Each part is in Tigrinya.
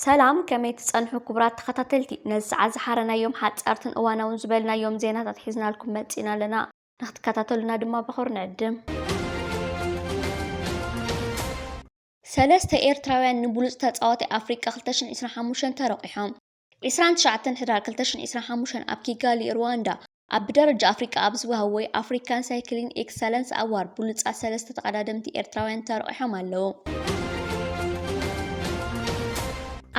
ሰላም ከመይ ትጸንሑ ክቡራት ተኸታተልቲ ነዚ ሰዓት ዝሓረና ዮም ሓጻርትን እዋናውን ዝበልና ዮም ዜናታት ሒዝናልኩም መጺና ኣለና ንኽትከታተሉና ድማ ብኽብሪ ንዕድም። ሰለስተ ኤርትራውያን ንብሉጽ ተጻዋታይ ኣፍሪቃ 2025 ተረቂሖም 29 ሕዳር 2025 ኣብ ኪጋሊ ሩዋንዳ ኣብ ደረጃ ኣፍሪቃ ኣብ ዝወሃብ ወይ ኣፍሪካን ሳይክሊንግ ኤክሰለንስ ኣዋርድ ብሉጻት ሰለስተ ተቐዳደምቲ ኤርትራውያን ተረቂሖም ኣለዉ።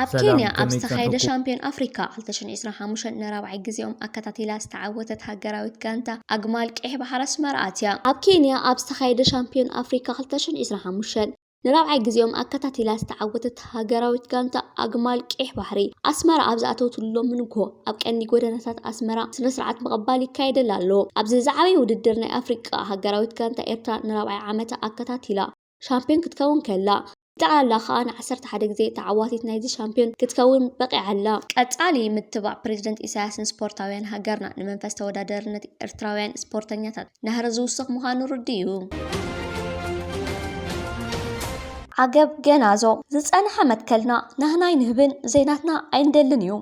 ኣብ ኬንያ ኣብ ዝተኻየደ ሻምፒዮን ኣፍሪካ 2025 ንራብዓይ ጊዜኦም ኣከታቲላ ዝተዓወተት ሃገራዊት ጋንታ ኣግማል ቀይሕ ባሕሪ ኣስመራ ኣትያ። ኣብ ኬንያ ኣብ ዝተኻየደ ሻምፒዮን ኣፍሪካ 2025 ንራብዓይ ጊዜኦም ኣከታቲላ ዝተዓወተት ሃገራዊት ጋንታ ኣግማል ቀይሕ ባሕሪ ኣስመራ ኣብ ዝኣተወትሎም ንግሆ ኣብ ቀንዲ ጎደናታት ኣስመራ ስነ-ስርዓት ምቕባል ይካየደላ ኣሎ። ኣብዚ ዝዓበየ ውድድር ናይ ኣፍሪቃ ሃገራዊት ጋንታ ኤርትራ ንራብዓይ ዓመት ኣከታቲላ ሻምፒዮን ክትከውን ከላ ጠቕላላ ከዓ ን11 ግዜ ተዓዋቲት ናይዚ ሻምፒዮን ክትከውን በቂዓላ። ቀጻሊ ምትባዕ ፕሬዚደንት ኢሳያስን ስፖርታውያን ሃገርና ንመንፈስ ተወዳዳርነት ኤርትራውያን ስፖርተኛታት ናህሪ ዝውስኽ ምዃኑ ርድዩ። ዓገብ ገናዞ ዝጸንሐ መትከልና ናህናይ ንህብን ዜናትና ኣይንደልን እዩ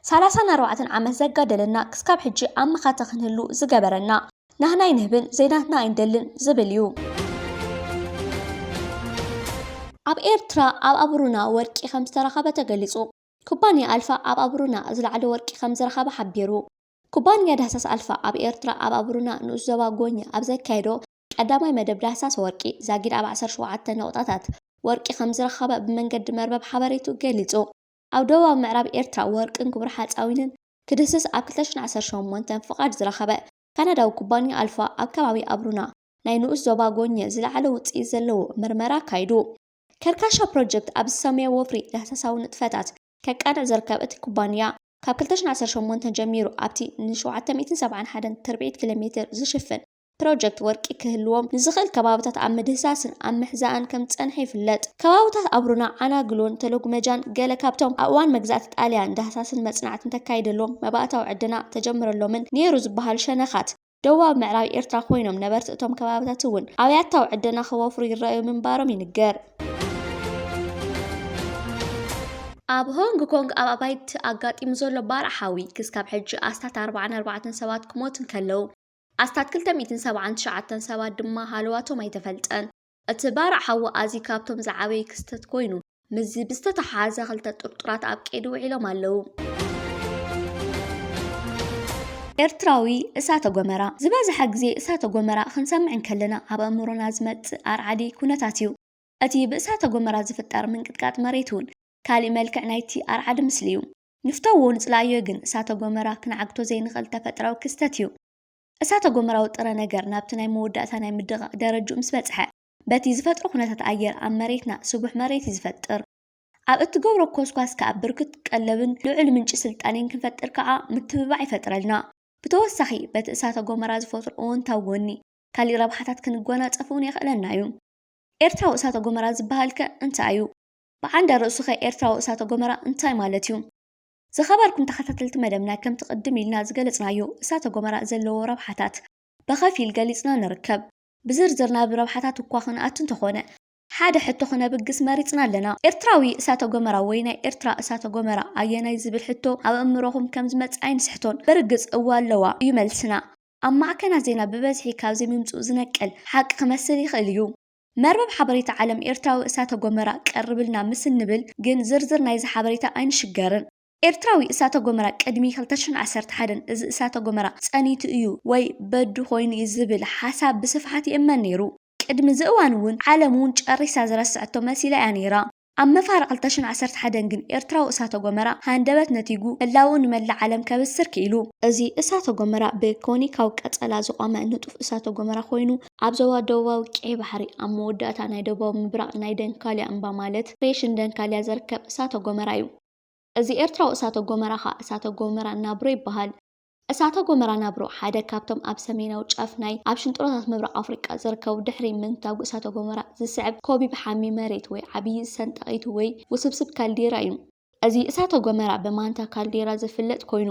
34 ዓመት ዘጋደለና ክስካብ ሕጂ ኣብ መኻተ ክንህሉ ዝገበረና ናህናይ ንህብን ዜናትና ኣይንደልን ዝብል እዩ። ኣብ ኤርትራ ኣብ ኣብሩና ወርቂ ከም ዝተረኸበ ተገሊጹ። ኩባንያ ኣልፋ ኣብ ኣብሩና ዝለዓለ ወርቂ ከም ዝረኸበ ሓቢሩ። ኩባንያ ዳህሳስ ኣልፋ ኣብ ኤርትራ ኣብ ኣብሩና ንኡስ ዞባ ጎኛ ኣብ ዘካየዶ ቀዳማይ መደብ ዳህሳስ ወርቂ ዛጊድ ኣብ 17 ነቑጣታት ወርቂ ከም ዝረኸበ ብመንገዲ መርበብ ሓበሬቱ ገሊጹ። ኣብ ደቡባዊ ምዕራብ ኤርትራ ወርቅን ክቡር ሓፃዊንን ክድህስስ ኣብ 2018 ፍቓድ ዝረኸበ ካናዳዊ ኩባንያ ኣልፋ ኣብ ከባቢ ኣብሩና ናይ ንኡስ ዞባ ጎኛ ዝለዓለ ውፅኢት ዘለዎ ምርመራ ካይዱ። ከርካሻ ፕሮጀክት ኣብ ሰሜን ወፍሪ ዳህሳሳዊ ንጥፈታት ከቃንዕ ዝርከብ እቲ ኩባንያ ካብ 2018 ጀሚሩ ኣብቲ ን771 ትርብዒት ኪሎ ሜትር ዝሽፍን ፕሮጀክት ወርቂ ክህልዎም ንዝኽእል ከባብታት ኣብ ምድህሳስን ኣብ ምሕዛእን ከም ዝጸንሐ ይፍለጥ። ከባብታት ኣብሩና ዓናግሎን ተለጉመጃን ገለ ካብቶም ኣብ እዋን መግዛእቲ ጣልያን ዳህሳስን መጽናዕትን ተካይደሎም መባእታዊ ዕድና ተጀምረሎምን ነይሩ ዝበሃል ሸነኻት ደቡባዊ ምዕራብ ኤርትራ ኮይኖም ነበርቲ እቶም ከባብታት እውን ኣብያታዊ ዕድና ክወፍሩ ይረኣዩ ምንባሮም ይንገር። ኣብ ሆንግ ኮንግ ኣብ ኣባይቲ ኣጋጢሙ ዘሎ ባርዕ ሓዊ ክስካብ ሕጂ ኣስታት 44 ሰባት ክሞትን ከለዉ ኣስታት 279 ሰባት ድማ ሃለዋቶም ኣይተፈልጠን። እቲ ባርዕ ሓዊ ኣዝዩ ካብቶም ዝዓበየ ክስተት ኮይኑ ምዚ ብዝተተሓሓዘ ክልተ ጥርጡራት ኣብ ቀይዲ ውዒሎም ኣለዉ። ኤርትራዊ እሳተ ጎመራ ዝበዝሐ ግዜ እሳተ ጎመራ ክንሰምዕን ከለና ኣብ ኣእምሮና ዝመጽእ ኣርዓዲ ኩነታት እዩ። እቲ ብእሳተ ጎመራ ዝፍጠር ምንቅጥቃጥ መሬት እውን ካልእ መልክዕ ናይቲ ኣርዓዲ ምስሊ እዩ። ንፍተው ንጽላዮ ግን እሳተ ጎመራ ክንዓግቶ ዘይንኽእል ተፈጥራዊ ክስተት እዩ። እሳተ ጎመራዊ ጥረ ነገር ናብቲ ናይ መወዳእታ ናይ ምድቓቕ ደረጃ ምስ በጽሐ በቲ ዝፈጥሮ ኩነታት ኣየር ኣብ መሬትና ስቡሕ መሬት ዝፈጥር ኣብ እትገብሮ ኮስኳስ ከዓ ብርክት ቀለብን ልዑል ምንጪ ስልጣኔን ክንፈጥር ከዓ ምትብባዕ ይፈጥረልና። ብተወሳኺ በቲ እሳተ ጎመራ ዝፈጥሮ እውንታዊ ጎኒ ካልእ ረብሓታት ክንጎናጸፍ እውን የኽእለና እዩ። ኤርትራዊ እሳተ ጎመራ ዝበሃልከ እንታይ እዩ? ብዓንዳ ርእሱ ኸ ኤርትራዊ እሳተ ጎመራ እንታይ ማለት እዩ? ዝኸበርኩም ተኸታተልቲ መደብና ከም ትቕድም ኢልና ዝገለጽናዮ እሳተ ጎመራ ዘለዎ ረብሓታት ብኸፊል ገሊጽና ንርከብ። ብዝርዝር ናብ ረብሓታት እኳ ክንኣቱ እንተኾነ ሓደ ሕቶ ክነብግስ መሪጽና ኣለና። ኤርትራዊ እሳተ ጎመራ ወይ ናይ ኤርትራ እሳተ ጎመራ ኣየናይ ዝብል ሕቶ ኣብ እምሮኹም ከም ዝመጽእ ኣይንስሕቶን። ብርግጽ እዋ ኣለዋ እዩ መልስና። ኣብ ማዕከናት ዜና ብበዝሒ ካብዚ ምምጽኡ ዝነቅል ሓቂ ክመስል ይኽእል እዩ። መርበብ ሓበሬታ ዓለም ኤርትራዊ እሳተ ጎመራ ቀርብልና ምስ እንብል ግን ዝርዝር ናይዚ ሓበሬታ ኣይንሽገርን። ኤርትራዊ እሳተ ጎመራ ቅድሚ 2011 እዚ እሳተ ጎመራ ጸኒቱ እዩ ወይ በዱ ኮይኑ ዝብል ሓሳብ ብስፍሓት ይእመን ነይሩ። ቅድሚ ዝእዋን እውን ዓለም እውን ጨሪሳ ዝረስዕቶ መሲላ እያ ነይራ። ኣብ መፋርቕ 2011 ግን ኤርትራዊ እሳተ ጎመራ ሃንደበት ነቲጉ ህላው ንመላእ ዓለም ከብስር ክኢሉ። እዚ እሳተ ጎመራ ብኮኒካዊ ቀጸላ ዝቖመ ንጡፍ እሳተ ጎመራ ኮይኑ ኣብ ዞባ ደቡባዊ ቀይ ባሕሪ ኣብ መወዳእታ ናይ ደቡባዊ ምብራቕ ናይ ደንካልያ እምባ ማለት ሬሽን ደንካልያ ዝርከብ እሳተ ጎመራ እዩ። እዚ ኤርትራዊ እሳተ ጎመራ ኸ እሳተ ጎመራ ናብሮ ይበሃል። እሳተ ጎመራ ናብሮ ሓደ ካብቶም ኣብ ሰሜናዊ ጫፍ ናይ ኣብ ሽንጥሮታት ምብራቕ ኣፍሪቃ ዝርከቡ ድሕሪ ምንታጉ እሳተ ጎመራ ዝስዕብ ከቢብ ሓሚ መሬት ወይ ዓብዪ ሰንጠቒቱ ወይ ውስብስብ ካልዴራ እዩ። እዚ እሳተ ጎመራ ብማንታ ካልዴራ ዝፍለጥ ኮይኑ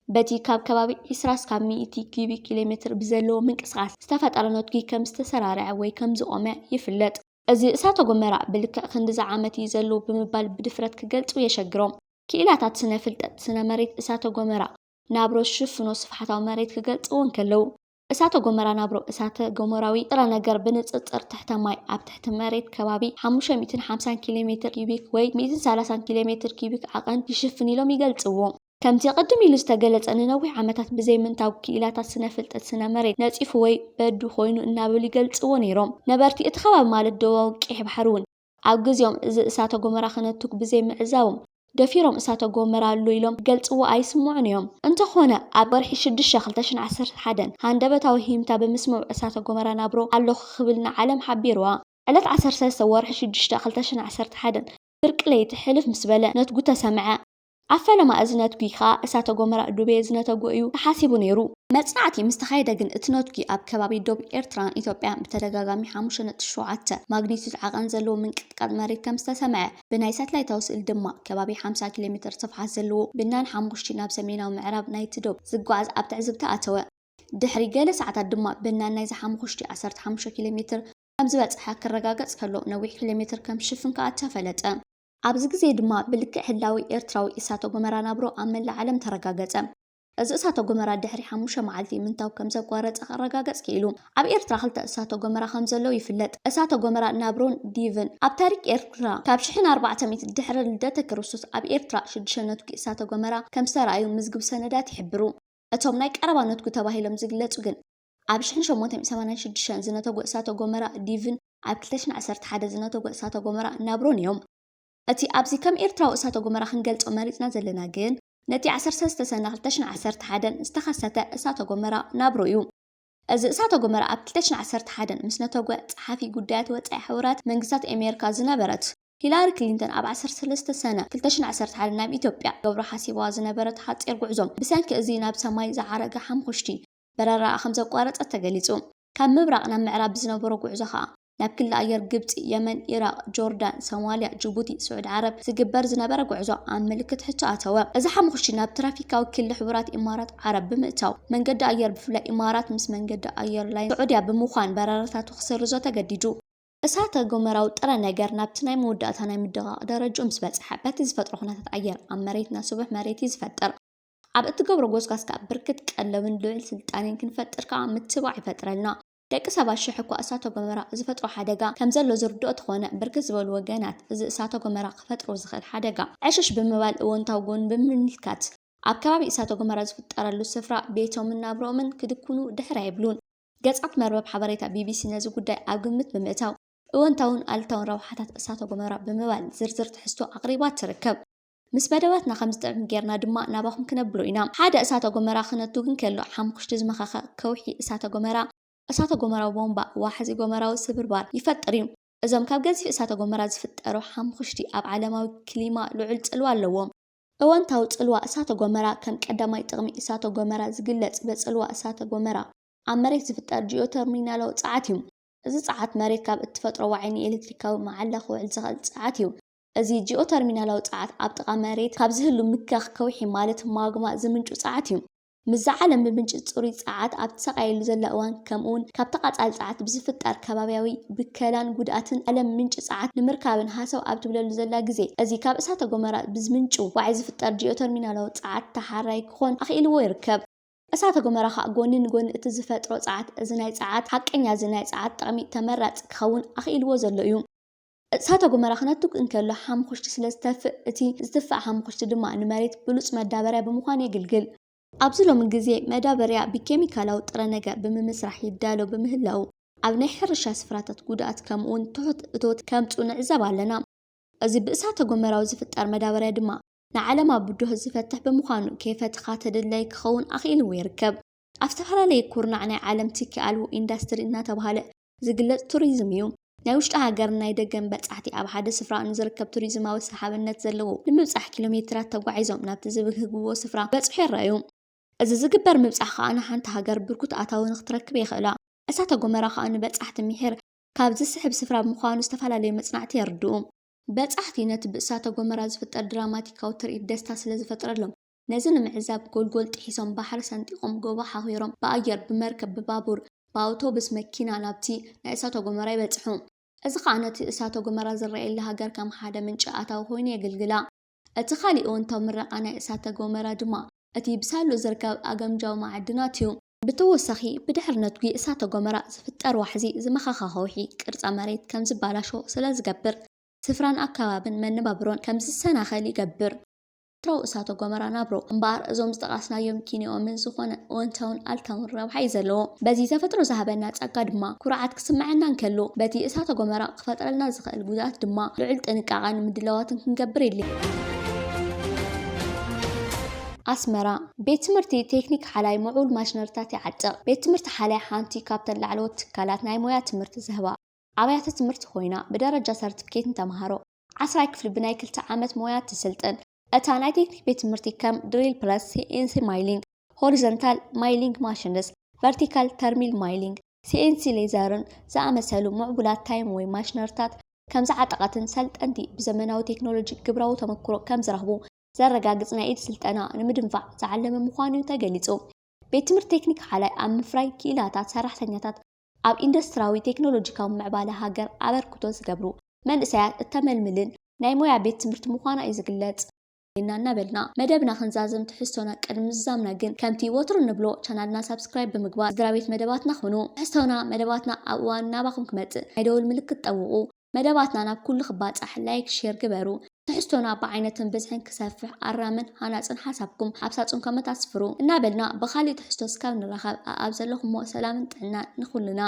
በቲ ካብ ከባቢ 20-100 ኪዩቢክ ኪሎ ሜትር ብዘለዎ ምንቅስቓስ ዝተፈጠረ ነትጊ ከም ዝተሰራርዐ ወይ ከም ዝቖመ ይፍለጥ። እዚ እሳተ ጎመራ ብልክዕ ክንዲ ዓመት እዩ ዘሎ ብምባል ብድፍረት ክገልጹ የሸግሮም። ክኢላታት ስነ ፍልጠት ስነ መሬት እሳተ ጎመራ ናብሮ ሽፍኖ ስፍሓታዊ መሬት ክገልጽዎ እንከለዉ እሳተ ጎመራ ናብሮ እሳተ ገሞራዊ ጥረ ነገር ብንጽጽር ትሕተ ማይ ኣብ ትሕቲ መሬት ከባቢ 550 ኪሎ ሜትር ኪዩቢክ ወይ 130 ኪሎ ሜትር ኪዩቢክ ዓቐን ይሽፍን ኢሎም ይገልጽዎ። ከምቲ ቅድም ኢሉ ዝተገለጸ ንነዊሕ ዓመታት ብዘይምንታዊ ክኢላታት ስነ ፍልጠት ስነ መሬት ነጺፉ ወይ በዱ ኮይኑ እናበሉ ይገልጽዎ ነይሮም። ነበርቲ እቲ ከባቢ ማለት ደቡባዊ ቄሕ ባሕሪ እውን ኣብ ግዜኦም እዚ እሳተ ጎመራ ክነትኩ ብዘይ ምዕዛቦም ደፊሮም እሳተ ጎመራ ኣሎ ኢሎም ገልጽዎ ኣይስምዑን እዮም። እንተኾነ ኣብ ወርሒ 6/2011 ሃንደበታዊ ሂምታ ብምስምዑ እሳተ ጎመራ ናብሮ ኣለኹ ክብል ንዓለም ሓቢርዋ። ዕለት 13 ወርሒ 6/2011 ብርቂ ለይቲ ሕልፍ ምስ በለ ነትጉ ተሰምዐ። ኣብ ፈለማ እዚ ነትጉ ከዓ እሳተ ጎመራ ዱቤ ዝነተጉ እዩ ተሓሲቡ ነይሩ። መጽናዕቲ ምስ ተኻየደ ግን እቲ ነትጉ ኣብ ከባቢ ደቡብ ኤርትራን ኢትዮጵያን ብተደጋጋሚ 5.7 ማግኒቱድ ዓቐን ዘለዎ ምንቅጥቃጥ መሬት ከም ዝተሰምዐ ብናይ ሳተላይታዊ ስእሊ ድማ ከባቢ 50 ኪሎ ሜትር ስፍሓት ዘለዎ ብናን 5 ናብ ሰሜናዊ ምዕራብ ናይቲ ደቡብ ዝጓዓዝ ኣብ ትዕዝብቲ ኣተወ። ድሕሪ ገለ ሰዓታት ድማ ብናን ናይ 15 ኪሎ ሜትር ከም ዝበጽሐ ክረጋገጽ ከሎ ነዊሕ ኪሎ ሜትር ከም ሽፍን ከዓ ተፈለጠ። ኣብዚ ግዜ ድማ ብልክዕ ህላዊ ኤርትራዊ እሳተ ጎመራ ናብሮ ኣብ መላእ ዓለም ተረጋገጸ። እዚ እሳተ ጎመራ ድሕሪ 5 መዓልቲ ምንታው ከም ዘቋረጸ ክረጋገጽ ክኢሉ ኣብ ኤርትራ 2 እሳተ ጎመራ ከም ዘለው ይፍለጥ። እሳተ ጎመራ ናብሮን ዲቭን ኣብ ታሪክ ኤርትራ ካብ 1400 ድሕሪ ልደተ ክርስቶስ ኣብ ኤርትራ 6 ነትጉ እሳተ ጎመራ ከም ዝተረኣዩ ምዝግብ ሰነዳት ይሕብሩ። እቶም ናይ ቀረባ ነትጉ ተባሂሎም ዝግለጹ ግን ኣብ 1886 ዝነተጉ እሳተ ጎመራ ዲቭን ኣብ 2011 ዝነተጉ እሳተ ጎመራ ናብሮን እዮም። እቲ ኣብዚ ከም ኤርትራዊ እሳተ ጎመራ ክንገልጾ መሪጽና ዘለና ግን ነቲ 13 ሰነ 2011 ዝተኸሰተ እሳተ ጎመራ ናብሮ እዩ። እዚ እሳተ ጎመራ ኣብ 2011 ምስ ነተጉ ጸሓፊ ጉዳያት ወጻኢ ሕቡራት መንግስታት ኣሜሪካ ዝነበረት ሂላሪ ክሊንተን ኣብ 13 ሰነ 2011 ናብ ኢትዮጵያ ገብሮ ሓሲባዋ ዝነበረት ሓጺር ጉዕዞም ብሰንኪ እዚ ናብ ሰማይ ዝዓረገ ሓሙሽቲ በረራ ከም ዘቋረጸት ተገሊጹ። ካብ ምብራቕ ናብ ምዕራብ ዝነበሮ ጉዕዞ ከዓ ናብ ክልል ኣየር ግብፂ፣ የመን፣ ኢራቅ፣ ጆርዳን፣ ሶማልያ፣ ጅቡቲ፣ ስዑድ ዓረብ ዝግበር ዝነበረ ጉዕዞ ኣብ ምልክት ሕቶ ኣተወ። እዚ ሓሙሽቲ ናብ ትራፊካዊ ክልል ሕቡራት ኢማራት ዓረብ ብምእታው መንገዲ ኣየር ብፍላይ ኢማራት ምስ መንገዲ ኣየር ላይ ስዑድያ ብምዃን በረራታቱ ክሰርዞ ተገዲዱ። እሳተ ጎመራዊ ጥረ ነገር ናብቲ ናይ መወዳእታ ናይ ምድቓቕ ደረጃኡ ምስ በጽሐ በቲ ዝፈጥሮ ኩነታት ኣየር ኣብ መሬትና ስቡሕ መሬት ዝፈጥር ኣብ እትገብሮ ጎስጓስካ ብርክት ቀለብን ልዑል ስልጣኔን ክንፈጥር ከዓ ምትባዕ ይፈጥረልና። ደቂ ሰባት ሽሕ እኳ እሳተ ጎመራ ዝፈጥሮ ሓደጋ ከም ዘሎ ዝርድኦ ተኾነ ብርክት ዝበሉ ወገናት እዚ እሳተ ጎመራ ክፈጥሮ ዝኽእል ሓደጋ ዕሽሽ ብምባል እወንታዊ ጎኑ ብምምልካት ኣብ ከባቢ እሳተ ጎመራ ዝፍጠረሉ ስፍራ ቤቶምን ናብሮምን ክድኩኑ ድሕሪ አይብሉን። ገጻት መርበብ ሓበሬታ ቢቢሲ ነዚ ጉዳይ ኣብ ግምት ብምእታው እወንታውን ኣልታውን ረብሓታት እሳተ ጎመራ ብምባል ዝርዝር ትሕዝቶ ኣቕሪባ ትርከብ። ምስ መደባትና ከም ዝጥዕም ጌርና ድማ ናባኹም ክነብሎ ኢና። ሓደ እሳተ ጎመራ ክነትጉ እንከሎ 5 ዝመኻኸ ከውሒ እሳተ ጎመራዊ ቦምባ ዋሕዚ ጎመራዊ ስብርባር ይፈጥር እዩ። እዞም ካብ ገዚፍ እሳተ ጎመራ ዝፍጠሩ ሓሙሽቲ ኣብ ዓለማዊ ክሊማ ልዑል ጽልዋ ኣለዎም። እወንታዊ ጽልዋ እሳተ ጎመራ ከም ቀዳማይ ጥቕሚ እሳተ ጎመራ ዝግለጽ በጽልዋ እሳተ ጎመራ ኣብ መሬት ዝፍጠር ጂኦተርሚናላዊ ጸዓት እዩ። እዚ ጸዓት መሬት ካብ እትፈጥሮ ዋዕኒ ኤሌክትሪካዊ መዓላ ክውዕል ዝኽእል ጸዓት እዩ። እዚ ጂኦተርሚናላዊ ጸዓት ኣብ ጥቓ መሬት ካብ ዝህሉ ምካኽ ከውሒ ማለት ማግማ ዝምንጩ ጸዓት እዩ። ምስ ዓለም ብምንጭ ጽሩይ ጸዓት ኣብ ተሰቃይሉ ዘላ እዋን ከምኡውን ካብ ተቃጻሊ ጸዓት ብዝፍጠር ከባቢያዊ ብከላን ጉድኣትን ዓለም ምንጭ ጸዓት ንምርካብን ሃሰብ ኣብ ትብለሉ ዘላ ግዜ እዚ ካብ እሳተ ጎመራ ብዝምንጩ ዋዕይ ዝፍጠር ጂኦተርሚናላዊ ጸዓት ተሓራይ ክኾን ኣኽኢልዎ ይርከብ። እሳተ ጎመራ ከዓ ጎኒ ንጎኒ እቲ ዝፈጥሮ ጸዓት እዚ ናይ ጸዓት ሓቀኛ እዚ ናይ ጸዓት ጥቕሚ ተመራፂ ክኸውን ኣኽኢልዎ ዘሎ እዩ። እሳተ ጎመራ ክነትግ እንከሎ ሓሙሽቲ ስለ ዝተፍእ እቲ ዝትፍእ ሓሙሽቲ ድማ ንመሬት ብሉጽ መዳበርያ ብምዃን የግልግል። ኣብዚ ሎሚ ግዜ መዳበርያ ብኬሚካላዊ ጥረ ነገር ብምምስራሕ ይዳሎ በምህላው ኣብ ናይ ሕርሻ ስፍራታት ጉድኣት ከምኡውን ትሑት እቶት ከምፁ ንዕዘብ ኣለና። እዚ ብእሳተ ጎመራዊ ዝፍጠር መዳበርያ ድማ ንዓለማ ብድሆ ዝፈትሕ ብምዃኑ ከይፈትኻ ተደላይ ክኸውን ኣኽኢልዎ ይርከብ። ኣብ ዝተፈላለየ ኩርናዕ ናይ ዓለም ትኪ ኣልቦ ኢንዳስትሪ እናተባህለ ዝግለጽ ቱሪዝም እዩ። ናይ ውሽጢ ሃገርን ናይ ደገን በጻሕቲ ኣብ ሓደ ስፍራ ንዝርከብ ቱሪዝማዊ ሰሓብነት ዘለዎ ንምብጻሕ ኪሎ ሜትራት ተጓዒዞም ናብቲ ዝብህግዎ ስፍራ በጽሑ ይረኣዩ። እዚ ዝግበር ምብጻሕ ከዓ ንሓንቲ ሃገር ብርኩት ኣታዊ ንኽትረክብ የኽእላ። እሳተ ጎመራ ከዓ ንበጻሕቲ ምሕር ካብ ዝስሕብ ስፍራ ምዃኑ ዝተፈላለዩ መጽናዕቲ የርድኡ። በጻሕቲ ነቲ ብእሳተ ጎመራ ዝፍጠር ድራማቲካዊ ትርኢት ደስታ ስለ ዝፈጥረሎም ነዚ ንምዕዛብ ጎልጎል ጥሒሶም ባሕሪ ሰንጢቖም ጎቦ ሓኺሮም ብኣየር ብመርከብ ብባቡር ብኣውቶቡስ መኪና ናብቲ ናይ እሳተ ጎመራ ይበጽሑ። እዚ ከዓ ነቲ እሳተ ጎመራ ዝረአየሉ ሃገር ከም ሓደ ምንጪ ኣታዊ ኮይኑ የገልግላ። እቲ ካሊእ እውንታዊ ምረቓ ናይ እሳተ ጎመራ ድማ እቲ ብሳሉ ዝርከብ ኣገምጃዊ ማዕድናት እዩ። ብተወሳኺ ብድሕሪ ነቲ እሳተ ጎመራ ዝፍጠር ዋሕዚ ዝመኻኻኸውሒ ቅርጻ መሬት ከም ዝባላሾ ስለ ዝገብር ስፍራን ኣከባብን መነባብሮን ከም ዝሰናኸል ይገብር። ተፈጥሮኣዊ እሳተ ጎመራ ናብሮ እምበር እዞም ዝጠቓስናዮም ኪንኦምን ዝኾነ እውንታውን ኣልታውን ረብሓ እዩ ዘለዎ። በዚ ተፈጥሮ ዝሃበና ጸጋ ድማ ኩርዓት ክስምዐና እንከሎ በቲ እሳተ ጎመራ ክፈጥረልና ዝኽእል ጉድኣት ድማ ልዑል ጥንቃቐን ምድላዋትን ክንገብር የድሊ። ኣስመራ ቤት ትምህርቲ ቴክኒክ ሓላይ ምዑል ማሽነሪታት ይዓጥቕ። ቤት ትምህርቲ ሓላይ ሓንቲ ካብተን ላዕለዎት ትካላት ናይ ሞያ ትምህርቲ ዝህባ ኣብያተ ትምህርቲ ኮይና ብደረጃ ሰርቲፊኬት ተምሃሮ 10 ክፍሊ ብናይ 2 ዓመት ሞያ ትስልጥን። እታ ናይ ቴክኒክ ቤት ትምህርቲ ከም ድሪል ፕረስ፣ ሲኤንሲ ማይሊንግ፣ ሆሪዞንታል ማይሊንግ ማሽንስ፣ ቨርቲካል ተርሚል ማይሊንግ፣ ሲኤንሲ ሌዘርን ዝኣመሰሉ ምዕቡላት ታይም ወይ ማሽነሪታት ከም ዝዓጠቐትን ሰልጠንቲ ብዘመናዊ ቴክኖሎጂ ግብራዊ ተመክሮ ከም ዝረኽቡ ዘረጋግጽ ናይ ኢድ ስልጠና ንምድንፋዕ ዝዓለመ ምዃኑ ተገሊጹ። ቤት ትምህርቲ ቴክኒክ ሓላይ ኣብ ምፍራይ ክኢላታት ሰራሕተኛታት ኣብ ኢንዱስትሪያዊ ቴክኖሎጂካዊ ምዕባለ ሃገር ኣበርክቶ ዝገብሩ መንእሰያት እተመልምልን ናይ ሞያ ቤት ትምህርቲ ምዃና እዩ ዝግለጽ። እናበልና መደብና ክንዛዘም ትሕዝቶና ቅድሚ ዝዛምና ግን ከምቲ ወትሩ ንብሎ ቻናልና ሰብስክራይብ ብምግባር ስድራቤት መደባትና ኹኑ። ትሕዝቶና መደባትና ኣብ እዋን ናባኹም ክመጽእ ናይ ደወል ምልክት ጠውቑ። መደባትና ናብ ኩሉ ክባጻሕ ላይክ ሼር ግበሩ። ትሕዝቶና ብዓይነትን ብዝሕን ክሰፍሕ ኣራምን ሃናፅን ሓሳብኩም ኣብ ሳጹን ኮመንት ኣስፍሩ። እናበልና ብኻሊእ ትሕዝቶ እስካብ ንራኸብ ኣብ ዘለኹምዎ ሰላምን ጥዕናን ንኹልና።